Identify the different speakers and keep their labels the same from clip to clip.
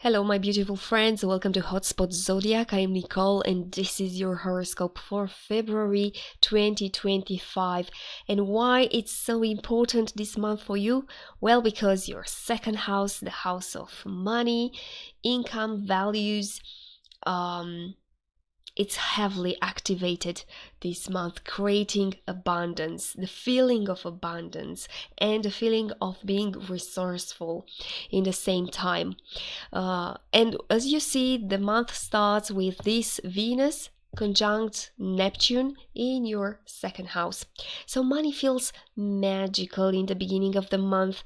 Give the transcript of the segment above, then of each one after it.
Speaker 1: Hello, my beautiful friends. Welcome to Hotspot Zodiac. I am Nicole, and this is your horoscope for February 2025. And why it's so important this month for you? Well, because your second house, the house of money, income, values, it's heavily activated this month, creating abundance, the feeling of abundance, and the feeling of being resourceful in the same time. And as you see, the month starts with this Venus conjunct Neptune in your second house. So money feels magical in the beginning of the month.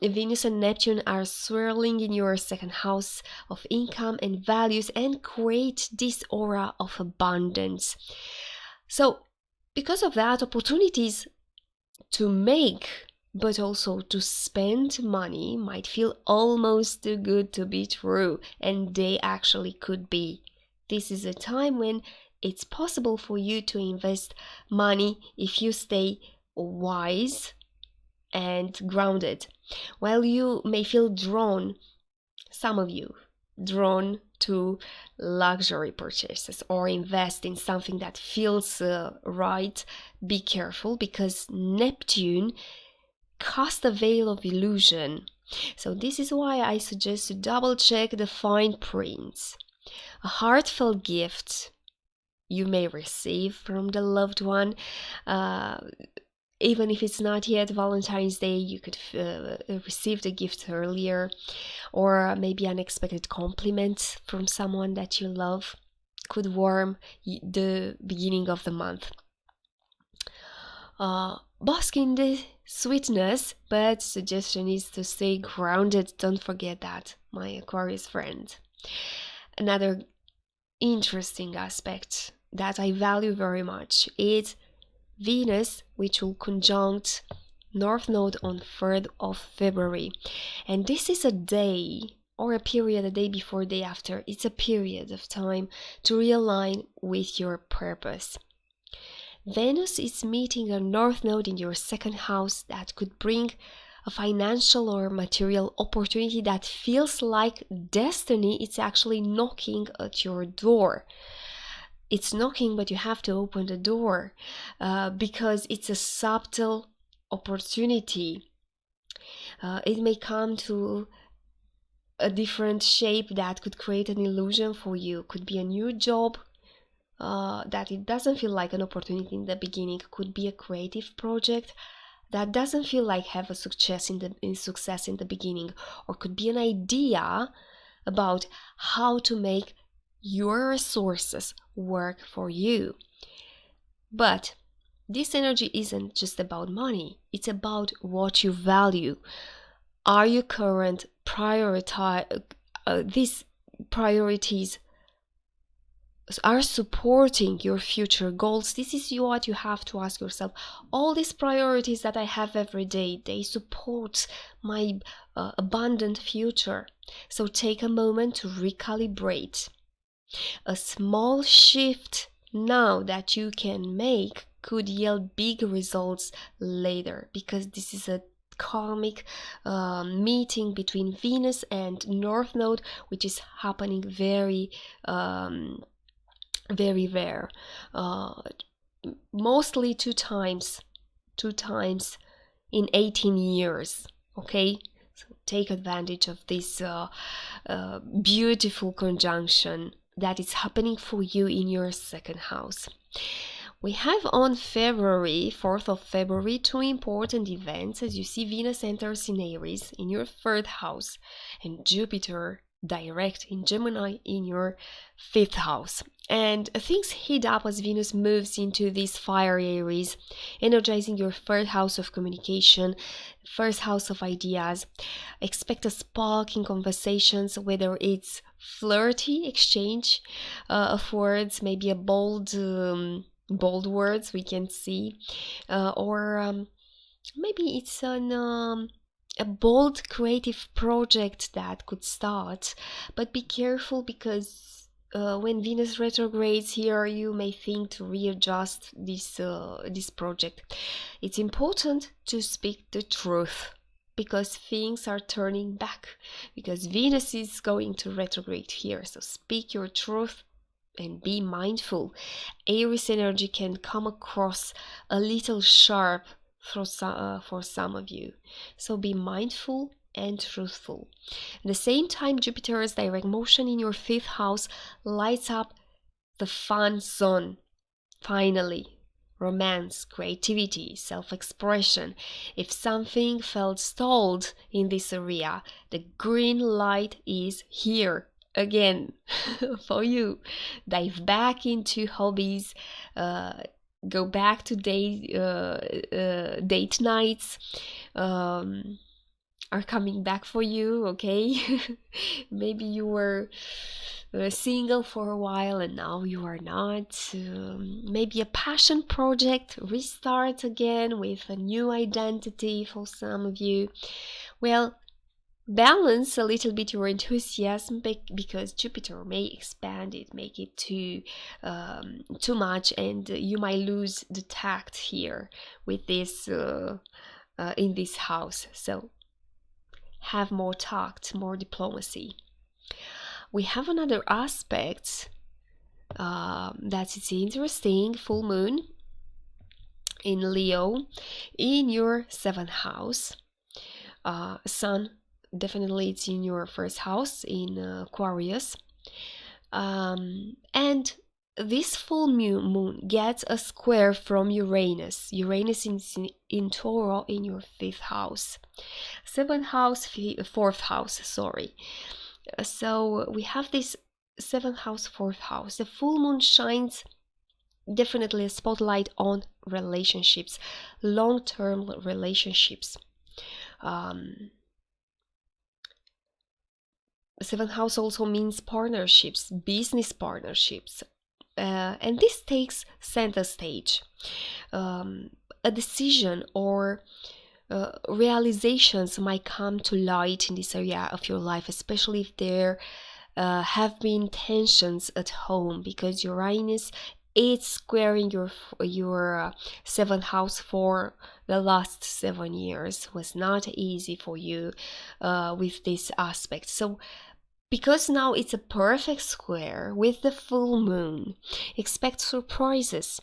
Speaker 1: Venus and Neptune are swirling in your second house of income and values and create this aura of abundance. So because of that, opportunities to make but also to spend money might feel almost too good to be true, and they actually could be. This is a time when it's possible for you to invest money if you stay wise and grounded. While you may feel drawn, some of you, drawn to luxury purchases or invest in something that feels right, be careful, because Neptune cast a veil of illusion. So this is why I suggest to double check the fine prints. A heartfelt gift you may receive from the loved one, even if it's not yet Valentine's Day, you could receive the gift earlier, or maybe unexpected compliment from someone that you love could warm the beginning of the month. Bask in the sweetness, but suggestion is to stay grounded. Don't forget that, my Aquarius friend. Another interesting aspect that I value very much is Venus, which will conjunct North Node on 3rd of February. And this is a day or a period, a day before, day after. It's a period of time to realign with your purpose. Venus is meeting a North Node in your second house that could bring a financial or material opportunity that feels like destiny. It's actually knocking at your door. It's knocking, but you have to open the door because it's a subtle opportunity. It may come to a different shape that could create an illusion for you. Could be a new job that it doesn't feel like an opportunity in the beginning. Could be a creative project that doesn't feel like have a success in the beginning, or could be an idea about how to make your resources work for you. But this energy isn't just about money, it's about what you value. Are your current these priorities are supporting your future goals? This is what you have to ask yourself. All these priorities that I have every day, they support my abundant future. So take a moment to recalibrate. A small shift now that you can make could yield big results later, because this is a karmic meeting between Venus and North Node, which is happening very rare, mostly two times in 18 years. Okay, so take advantage of this beautiful conjunction that is happening for you in your second house. We have on February 4th of February two important events. As you see, Venus enters in Aries in your 3rd house, and Jupiter direct in Gemini in your 5th house. And things heat up as Venus moves into this fiery Aries, energizing your 3rd house of communication, 1st house of ideas. Expect a spark in conversations, whether it's flirty exchange of words, maybe a bold words we can see, or maybe it's a bold creative project that could start. But be careful, because when Venus retrogrades here, you may think to readjust this project. It's important to speak the truth. because things are turning back, because Venus is going to retrograde here. So speak your truth and be mindful. Aries energy can come across a little sharp for some of you. So be mindful and truthful. At the same time, Jupiter's direct motion in your 5th house lights up the fun zone. Finally, romance, creativity, self-expression. If something felt stalled in this area, the green light is here again for you. Dive back into hobbies, go back to date nights, are coming back for you, okay? Maybe you were single for a while and now you are not. Maybe a passion project restart again with a new identity for some of you. Well, balance a little bit your enthusiasm because Jupiter may expand it, make it too much, and you might lose the tact here with this in this house. So have more tact, more diplomacy. We have another aspect that is interesting. Full moon in Leo in your 7th house. Sun, definitely it's in your 1st house in Aquarius. And this full moon gets a square from Uranus. Uranus is in Tauro in your 5th house. 7th house, 4th house, sorry. So we have this 7th house, 4th house. The full moon shines definitely a spotlight on relationships, long-term relationships. 7th house also means partnerships, business partnerships. And this takes center stage. A decision or realizations might come to light in this area of your life, especially if there have been tensions at home, because Uranus is squaring your 7th house for the last 7 years. Was not easy for you with this aspect. So because now it's a perfect square with the full moon, expect surprises.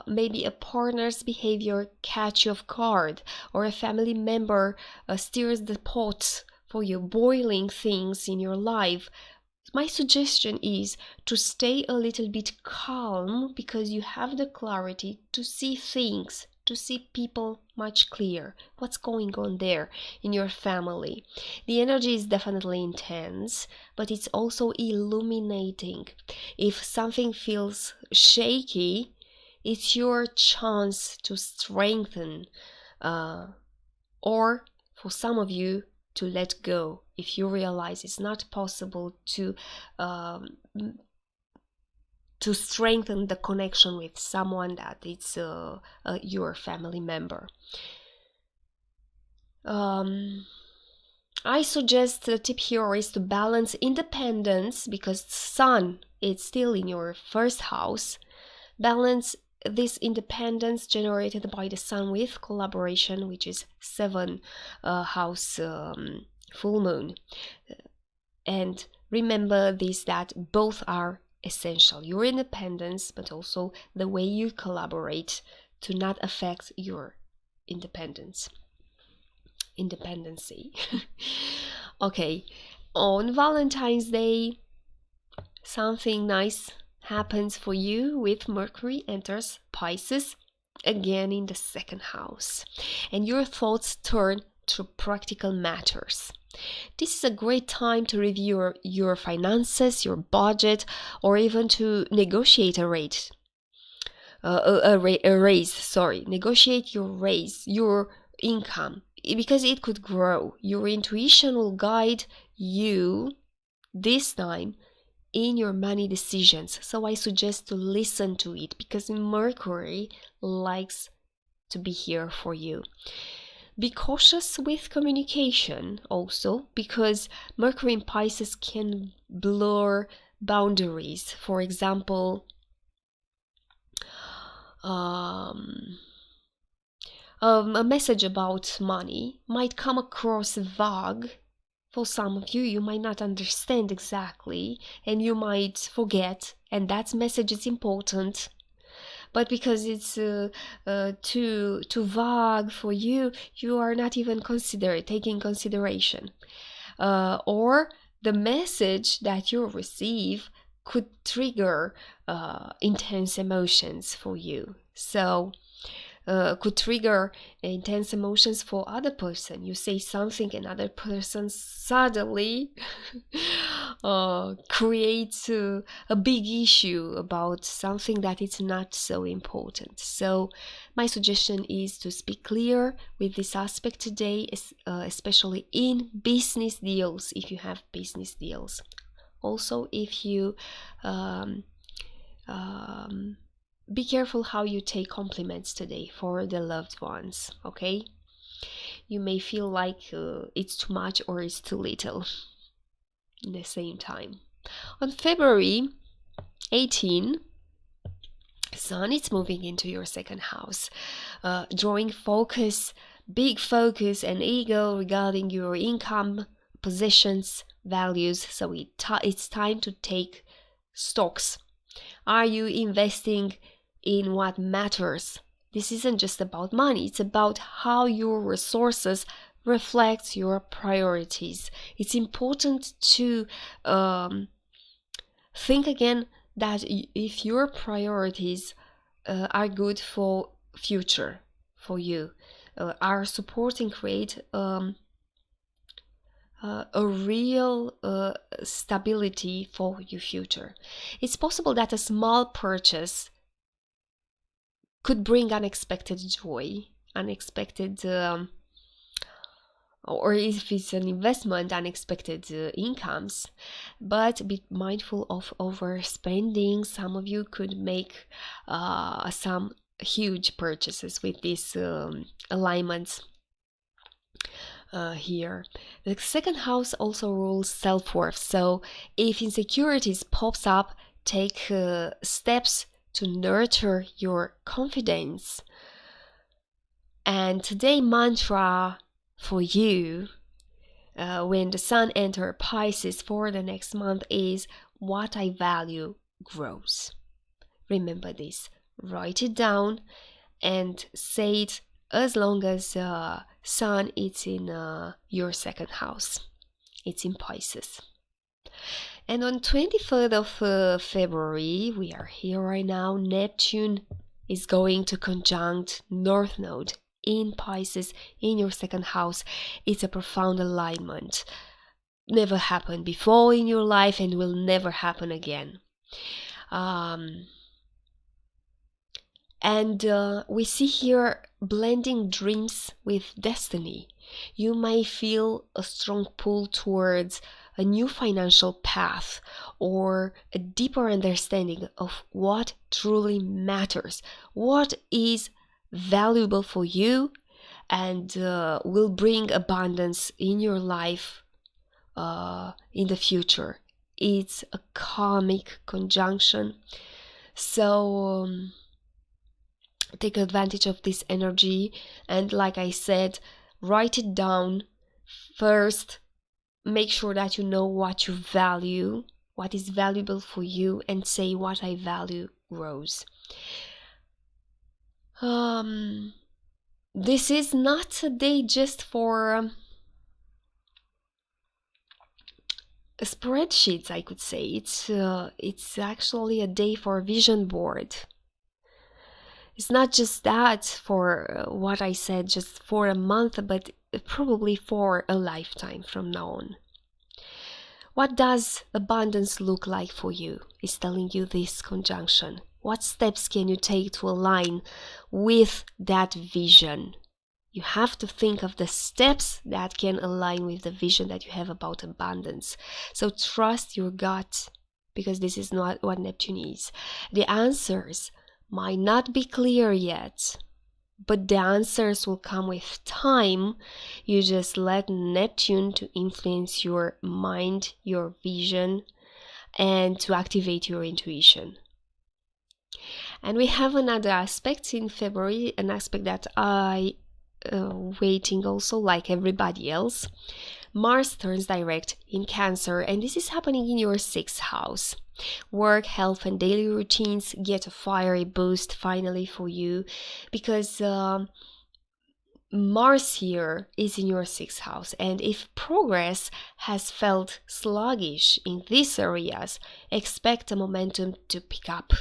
Speaker 1: Maybe a partner's behavior catch you off guard, or a family member stirs the pot for you, boiling things in your life. My suggestion is to stay a little bit calm, because you have the clarity to see things, to see people much clearer. What's going on there in your family? The energy is definitely intense, but it's also illuminating. If something feels shaky, it's your chance to strengthen, or for some of you, to let go if you realize it's not possible to strengthen the connection with someone that it's your family member. I suggest the tip here is to balance independence, because Sun is still in your 1st house. Balance this independence generated by the Sun with collaboration, which is 7th house full moon. And remember this, that both are essential. Your independence, but also the way you collaborate, to not affect your independency. Okay, on Valentine's Day, something nice happens for you with Mercury enters Pisces again in the 2nd house, and your thoughts turn to practical matters. This is a great time to review your finances, your budget, or even to negotiate a raise. Negotiate your raise, your income, because it could grow. Your intuition will guide you this time in your money decisions. So I suggest to listen to it, because Mercury likes to be here for you. Be cautious with communication also, because Mercury in Pisces can blur boundaries. For example, a message about money might come across vague. For some of you, you might not understand exactly, and you might forget, and that message is important. But because it's too vague for you, you are not even taking consideration. Or the message that you receive could trigger intense emotions for you. So could trigger intense emotions for other person. You say something, another person suddenly creates a big issue about something that is not so important. So my suggestion is to speak clear with this aspect today, especially in business deals, if you have business deals. Also, if you be careful how you take compliments today for the loved ones, okay? You may feel like it's too much or it's too little at the same time. On February 18, Sun is moving into your second house, drawing focus, big focus and ego regarding your income, possessions, values. So it's time to take stocks. Are you investing in what matters? This isn't just about money, it's about how your resources reflect your priorities. It's important to think again that if your priorities are good for future, for you, are supporting create a real stability for your future. It's possible that a small purchase could bring unexpected joy, unexpected, or if it's an investment, unexpected incomes. But be mindful of overspending. Some of you could make some huge purchases with these alignments here. The second house also rules self-worth. So if insecurities pops up, take steps to nurture your confidence. And today mantra for you when the sun enters Pisces for the next month is what I value grows. Remember this, write it down and say it as long as sun is in your second house. It's in Pisces. And on 23rd of February, we are here right now, Neptune is going to conjunct North Node in Pisces in your second house. It's a profound alignment. Never happened before in your life and will never happen again. And we see here blending dreams with destiny. You may feel a strong pull towards a new financial path or a deeper understanding of what truly matters, what is valuable for you and will bring abundance in your life in the future. It's a karmic conjunction. So take advantage of this energy and, like I said, write it down first. Make sure that you know what you value, what is valuable for you, and say what I value grows. This is not a day just for spreadsheets, I could say. It's actually a day for a vision board. It's not just that for what I said, just for a month, but probably for a lifetime from now on. What does abundance look like for you? Is telling you this conjunction. What steps can you take to align with that vision? You have to think of the steps that can align with the vision that you have about abundance. So trust your gut, because this is not what Neptune is. The answers might not be clear yet, but the answers will come with time. You just let Neptune to influence your mind, your vision, and to activate your intuition. And we have another aspect in February, an aspect that I waiting also like everybody else. Mars turns direct in Cancer, and this is happening in your 6th house. Work, health, and daily routines get a fiery boost finally for you, because Mars here is in your 6th house, and if progress has felt sluggish in these areas, expect the momentum to pick up.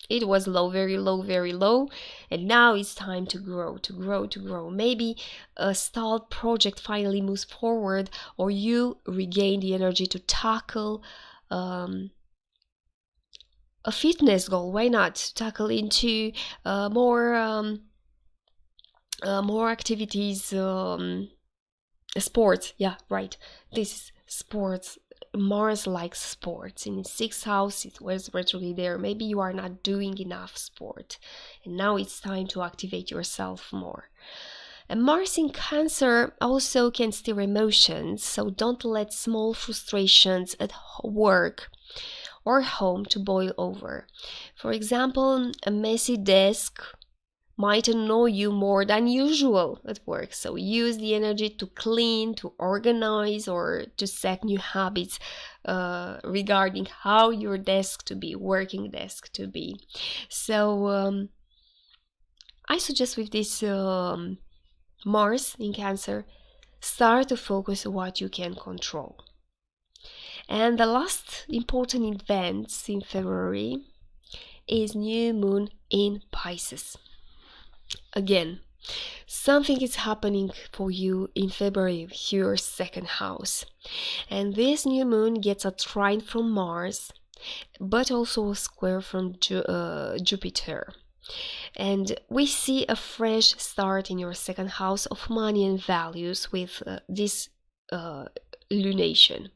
Speaker 1: It was low, very low, very low, and now it's time to grow, to grow, to grow. Maybe a stalled project finally moves forward, or you regain the energy to tackle a fitness goal. Why not tackle into more activities, sports. Yeah, right, this is sports. Mars likes sports. In his 6th house, it was retrograde there. Maybe you are not doing enough sport, and now it's time to activate yourself more. And Mars in Cancer also can stir emotions, so don't let small frustrations at work or home to boil over. For example, a messy desk might annoy you more than usual at work, so use the energy to clean, to organize, or to set new habits regarding how your desk to be, working desk to be. So I suggest with this Mars in Cancer, start to focus on what you can control. And the last important events in February is new moon in Pisces. Again, something is happening for you in February, your 2nd house. And this new moon gets a trine from Mars, but also a square from Jupiter. And we see a fresh start in your 2nd house of money and values with this lunation.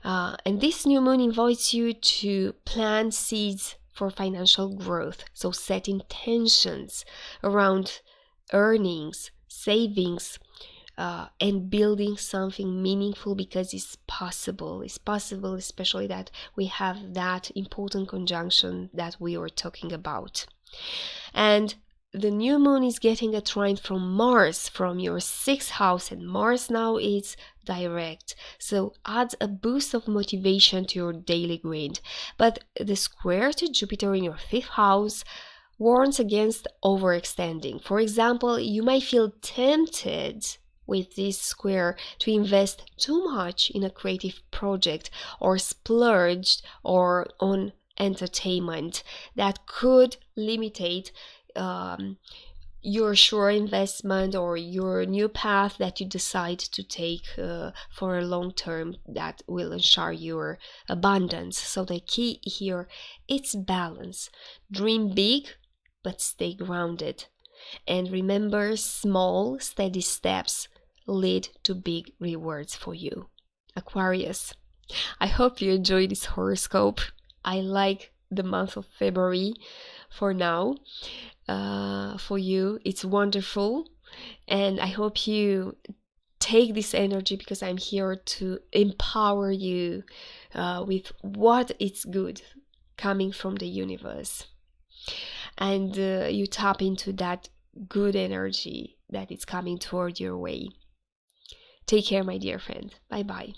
Speaker 1: And this new moon invites you to plant seeds for financial growth, so set intentions around earnings, savings, and building something meaningful, because it's possible, especially that we have that important conjunction that we were talking about. And the new moon is getting a trine from Mars from your 6th house, and Mars now is direct, so adds a boost of motivation to your daily grind. But the square to Jupiter in your 5th house warns against overextending. For example, you might feel tempted with this square to invest too much in a creative project, or splurge or on entertainment that could limitate your sure investment or your new path that you decide to take for a long term that will ensure your abundance. So the key here, it's balance. Dream big, but stay grounded. And remember, small, steady steps lead to big rewards for you. Aquarius, I hope you enjoyed this horoscope. I like the month of February for now. For you, it's wonderful, and I hope you take this energy, because I'm here to empower you with what is good coming from the universe, and you tap into that good energy that is coming toward your way. Take care, my dear friend. Bye bye.